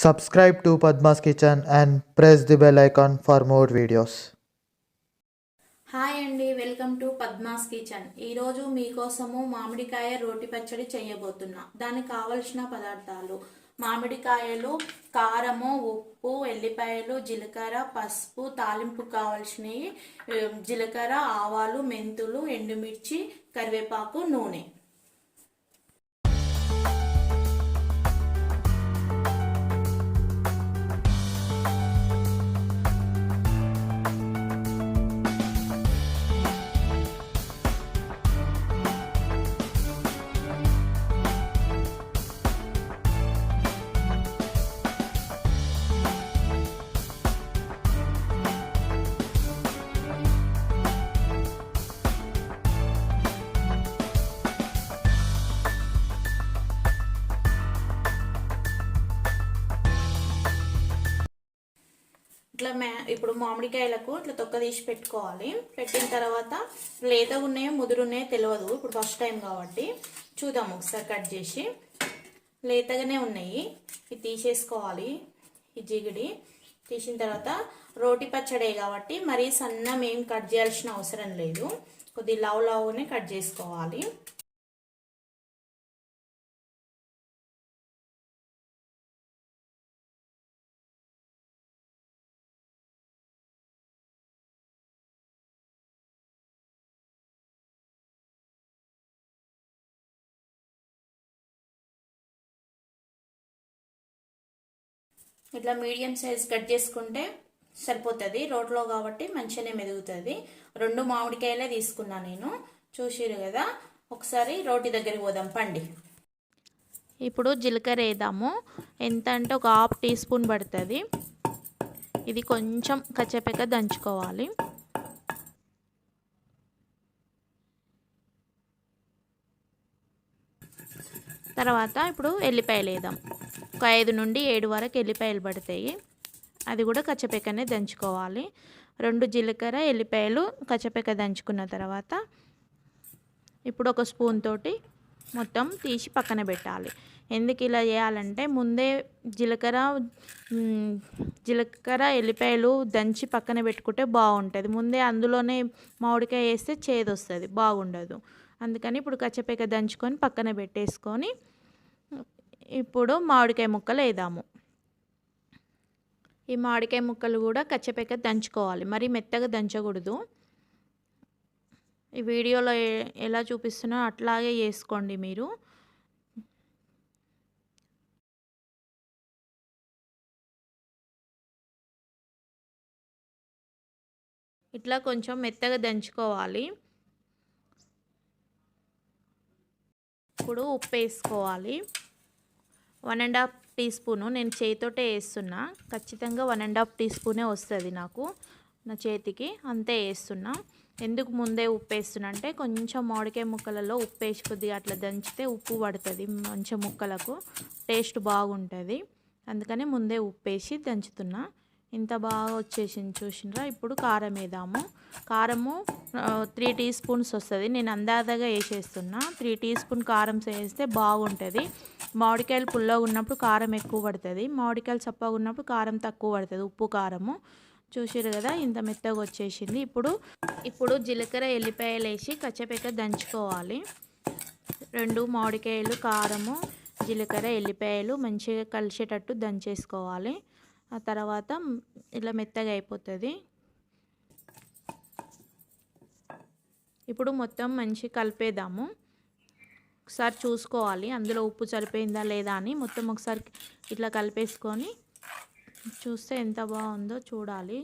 Subscribe to Padma's Kitchen and press the bell icon for more videos. Hi అండి, welcome to Padma's kitchen. ఈరోజు మీకోసము మామిడికాయ రోటి పచ్చడి చేయబోతున్నా. దానికి కావలసిన పదార్థాలు: మామిడికాయలు, కారము, ఉప్పు, ఎల్లిపాయలు, జీలకర్ర, పసుపు, తాలింపు కావాల్సినవి జీలకర్ర, ఆవాలు, మెంతులు, ఎండుమిర్చి, కరివేపాకు, నూనె. ఇట్లా ఇప్పుడు మామిడికాయలకు ఇట్లా తొక్క తీసి పెట్టుకోవాలి. పెట్టిన తర్వాత లేతగా ఉన్నాయో ముదురు ఉన్నాయో తెలియదు, ఇప్పుడు ఫస్ట్ టైం కాబట్టి చూద్దాం ఒకసారి కట్ చేసి. లేతగానే ఉన్నాయి, ఇది తీసేసుకోవాలి. ఈ జిగిడి తీసిన తర్వాత రోటి పచ్చడే కాబట్టి మరీ సన్నం ఏం కట్ చేయాల్సిన అవసరం లేదు, కొద్దిగా లావు లావుగానే కట్ చేసుకోవాలి. ఇట్లా మీడియం సైజ్ కట్ చేసుకుంటే సరిపోతుంది, రోట్లో కాబట్టి మంచిగానే మెదుగుతుంది. 2 మామిడికాయలే తీసుకున్నా నేను, చూసిరు కదా. ఒకసారి రోటి దగ్గరికి పోదాం పండి. ఇప్పుడు జీలకర్ర వేద్దాము. ఎంత అంటే ఒక 1/2 టీ స్పూన్ పడుతుంది. ఇది కొంచెం కచ్చపెక్క దంచుకోవాలి. తర్వాత ఇప్పుడు ఎల్లిపాయలు వేద్దాం. ఒక 5 నుండి 7 వరకు ఎల్లిపాయలు పడతాయి, అది కూడా కచ్చపెక్కనే దంచుకోవాలి. 2 జీలకర్ర, ఎల్లిపాయలు కచ్చపెక్క దంచుకున్న తర్వాత ఇప్పుడు ఒక స్పూన్ తోటి మొత్తం తీసి పక్కన పెట్టాలి. ఎందుకు ఇలా చేయాలంటే ముందే జీలకర్ర ఎల్లిపాయలు దంచి పక్కన పెట్టుకుంటే బాగుంటుంది. ముందే అందులోనే మామిడికాయ వేస్తే చేదు వస్తుంది, బాగుండదు. అందుకని ఇప్పుడు కచ్చపెక్క దంచుకొని పక్కన పెట్టేసుకొని ఇప్పుడు మామిడికాయ ముక్కలు వేద్దాము. ఈ మామిడికాయ ముక్కలు కూడా కచ్చపెక్క దంచుకోవాలి, మరి మెత్తగా దంచకూడదు. ఈ వీడియోలో ఎలా చూపిస్తున్నా అట్లాగే చేసుకోండి మీరు. ఇట్లా కొంచెం మెత్తగా దంచుకోవాలి. ఇప్పుడు ఉప్పు వేసుకోవాలి. 1.5 టీ స్పూను, నేను చేతితోటే వేస్తున్నా. ఖచ్చితంగా 1.5 టీ స్పూనే వస్తుంది నాకు, నా చేతికి అంతే వేస్తున్నా. ఎందుకు ముందే ఉప్పు వేస్తున్నా అంటే కొంచెం మామిడికాయ ముక్కలలో ఉప్పు వేసి కొద్దిగా అట్లా దంచితే ఉప్పు పడుతుంది మంచి ముక్కలకు, టేస్ట్ బాగుంటుంది. అందుకని ముందే ఉప్పు వేసి దంచుతున్నా. ఇంత బాగా వచ్చేసింది చూసినరా. ఇప్పుడు కారం వేద్దాము. కారము 3 టీ స్పూన్స్ వస్తుంది, నేను అందాజగా వేసేస్తున్నా. 3 టీ స్పూన్ కారం వేస్తే బాగుంటుంది. మామిడికాయలు పుల్లగా ఉన్నప్పుడు కారం ఎక్కువ పడుతుంది, మామిడికాయలు చప్పగా ఉన్నప్పుడు కారం తక్కువ పడుతుంది, ఉప్పు కారము. చూసారు కదా, ఇంత మెత్తగా వచ్చేసింది. ఇప్పుడు జీలకర్ర ఎల్లిపాయలు వేసి కచ్చపెక్క దంచుకోవాలి. 2 మామిడికాయలు, కారము, జీలకర్ర, ఎల్లిపాయలు మంచిగా కలిసేటట్టు దంచేసుకోవాలి. ఆ తర్వాత ఇలా మెత్తగా అయిపోతుంది. ఇప్పుడు మొత్తం మంచిగా కలిపేద్దాము. ఒకసారి చూసుకోవాలి అందులో ఉప్పు సరిపోయిందా లేదా అని. మొత్తం ఒకసారి ఇట్లా కలిపేసుకొని చూస్తే ఎంత బాగుందో చూడాలి.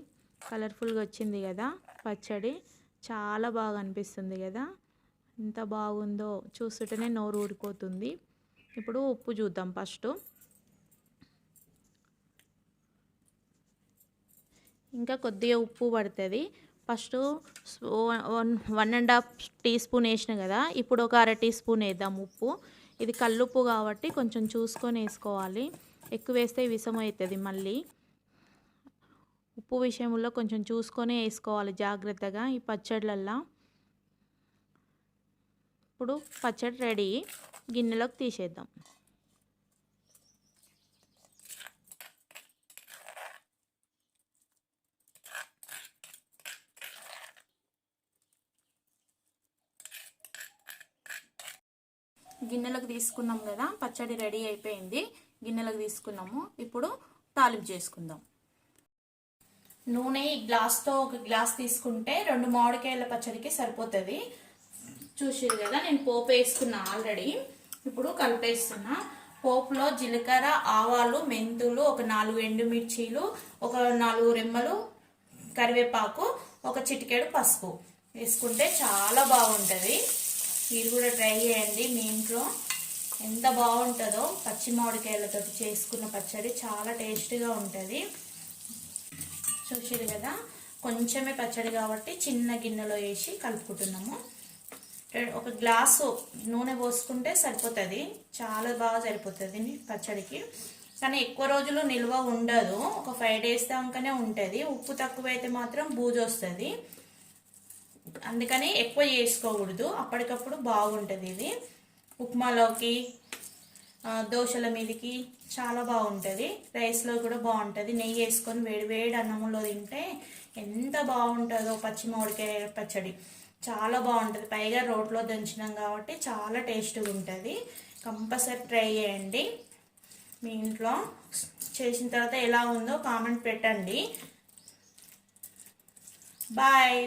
కలర్ఫుల్గా వచ్చింది కదా పచ్చడి, చాలా బాగా అనిపిస్తుంది కదా. ఎంత బాగుందో చూస్తుంటేనే నోరు ఊరిపోతుంది. ఇప్పుడు ఉప్పు చూద్దాం. ఫస్ట్ ఇంకా కొద్దిగా ఉప్పు పడుతుంది. ఫస్ట్ 1.5 టీ స్పూన్ వేసిన కదా, ఇప్పుడు ఒక 1/2 టీ స్పూన్ వేద్దాం ఉప్పు. ఇది కల్లుప్పు కాబట్టి కొంచెం చూసుకొని వేసుకోవాలి, ఎక్కువ వేస్తే విషం అవుతుంది మళ్ళీ. ఉప్పు విషయంలో కొంచెం చూసుకొని వేసుకోవాలి జాగ్రత్తగా ఈ పచ్చళ్ళల్లో. ఇప్పుడు పచ్చడి రెడీ, గిన్నెలోకి తీసేద్దాం. గిన్నెలకు తీసుకున్నాం కదా, పచ్చడి రెడీ అయిపోయింది. గిన్నెలకు తీసుకున్నాము. ఇప్పుడు తాలింపు చేసుకుందాం. నూనె ఈ గ్లాస్తో ఒక గ్లాస్ తీసుకుంటే 2 మామిడికాయల పచ్చడికి సరిపోతుంది. చూసారు కదా, నేను పోపు వేసుకున్నా ఆల్రెడీ. ఇప్పుడు కలిపేస్తున్నా. పోపులో జీలకర్ర, ఆవాలు, మెంతులు, ఒక 4 ఎండుమిర్చీలు, ఒక 4 రెమ్మలు కరివేపాకు, ఒక చిటికెడు పసుపు వేసుకుంటే చాలా బాగుంటుంది. మీరు కూడా ట్రై చేయండి మీ ఇంట్లో. ఎంత బాగుంటుందో పచ్చి మామిడికాయలతో చేసుకున్న పచ్చడి, చాలా టేస్టీగా ఉంటుంది. చూసారు కదా, కొంచెమే పచ్చడి కాబట్టి చిన్న గిన్నెలో వేసి కలుపుకుంటున్నాము. ఒక గ్లాసు నూనె పోసుకుంటే సరిపోతుంది, చాలా బాగా సరిపోతుంది పచ్చడికి. కానీ ఎక్కువ రోజులు నిల్వ ఉండదు, ఒక 5 days దాకానే ఉంటుంది. ఉప్పు తక్కువైతే మాత్రం బూజు వస్తుంది, అందుకని ఎక్కువ చేసుకోకూడదు. అప్పటికప్పుడు బాగుంటుంది ఇది. ఉప్మాలోకి, దోశల మీదకి చాలా బాగుంటుంది. రైస్లో కూడా బాగుంటుంది. నెయ్యి వేసుకొని వేడి వేడి అన్నంలో తింటే ఎంత బాగుంటుందో పచ్చి మామిడికాయ పచ్చడి. చాలా బాగుంటుంది. పైగా రోట్లో దంచినాం కాబట్టి చాలా టేస్టీగా ఉంటుంది. కంపల్సరీ ట్రై చేయండి మీ ఇంట్లో. చేసిన తర్వాత ఎలా ఉందో కామెంట్ పెట్టండి. బాయ్.